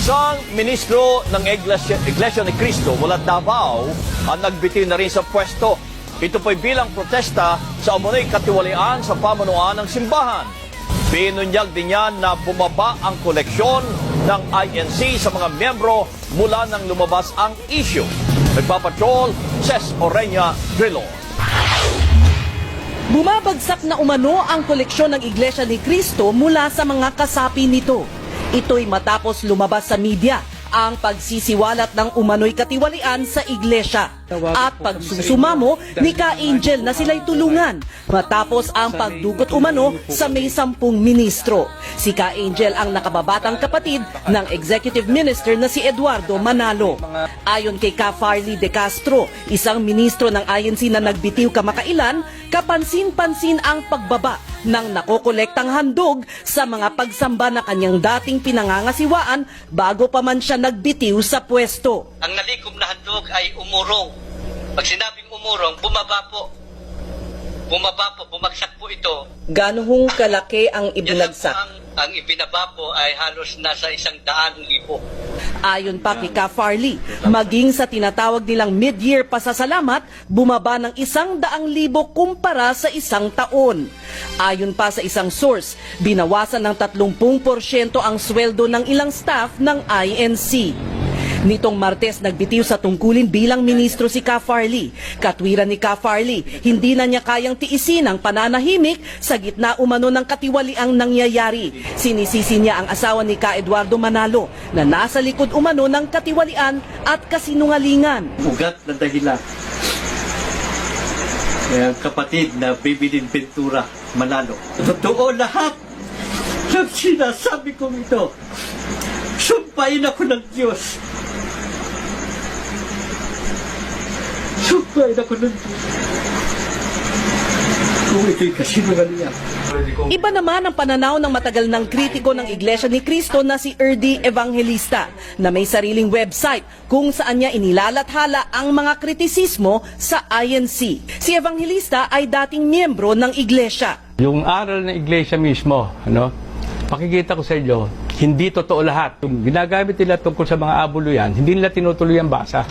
Isang ministro ng Iglesia ni Cristo mula Davao ang nagbitiw na rin sa pwesto. Ito po'y bilang protesta sa umunoy katiwalian sa pamunuan ng simbahan. Binunyag din niya na bumaba ang koleksyon ng INC sa mga miyembro mula nang lumabas ang issue. Nagpapatrol, Ces Orenya Drilon. Bumabagsak na umano ang koleksyon ng Iglesia ni Cristo mula sa mga kasapi nito. Ito'y matapos lumabas sa media ang pagsisiwalat ng umano'y katiwalian sa iglesia at pagsusumamo ni Ka-Angel na sila'y tulungan matapos ang pagdugot umano sa may 10 ministro. Si Ka-Angel ang nakababatang kapatid ng Executive Minister na si Eduardo Manalo. Ayon kay Ka Farley De Castro, isang ministro ng INC na nagbitiw kamakailan, kapansin-pansin ang pagbaba ng nakokolektang handog sa mga pagsamba na kanyang dating pinangangasiwaan bago pa man siya nagbitiw sa pwesto. Ang nalikom na handog ay umurong. Pag sinabing umurong, bumaba po, bumagsak po ito. Gaano hong kalaki ang ibinagsak? Ang ibinaba po ay halos nasa 100,000. Ayon pa kay Ka Farley, maging sa tinatawag nilang mid-year pasasalamat, bumaba ng 100,000 kumpara sa isang taon. Ayon pa sa isang source, binawasan ng 30% ang sweldo ng ilang staff ng INC. Nitong Martes, nagbitiw sa tungkulin bilang ministro si Ka Farley. Katwiran ni Ka Farley, hindi na niya kayang tiisin ang pananahimik sa gitna umano ng katiwaliang nangyayari. Sinisisi niya ang asawa ni Ka Eduardo Manalo na nasa likod umano ng katiwalian at kasinungalingan. Ugat na dahilan. Ang kapatid na Bibilin Ventura Manalo. Totoo lahat ng sinasabi kong ito. Sumpain ako ng Diyos. Sumpain ako ng Diyos. Kung ito'y kasinungalingan. Iba naman ang pananaw ng matagal ng kritiko ng Iglesia ni Cristo na si Erdy Evangelista na may sariling website kung saan niya inilalathala ang mga kritisismo sa INC. Si Evangelista ay dating miyembro ng Iglesia. Yung aral ng Iglesia mismo, pakikita ko sa inyo, hindi totoo lahat. Yung ginagamit nila tungkol sa mga abuluyan, hindi nila tinutuloy ang basa.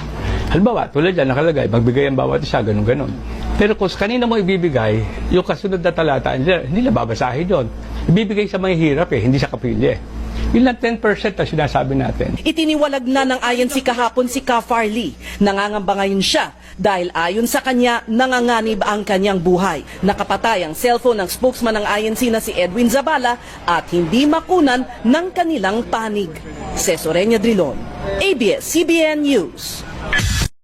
Halimbawa, tulad dyan, nakalagay, magbigay ang bawat isa, ganun-ganun. Pero kung kanina mo ibibigay, yung kasunod na talata, hindi nila babasahin yun. Ibibigay sa mga hirap hindi sa kapilya. Yun lang 10% na sinasabi natin. Itiniwalag na ng INC kahapon si Ka Farley. Nangangamba ngayon siya dahil ayon sa kanya, nanganganib ang kanyang buhay. Nakapatay ang cellphone ng spokesman ng INC na si Edwin Zabala at hindi makunan ng kanilang panig. Ces Orenya Drilon, ABS-CBN News.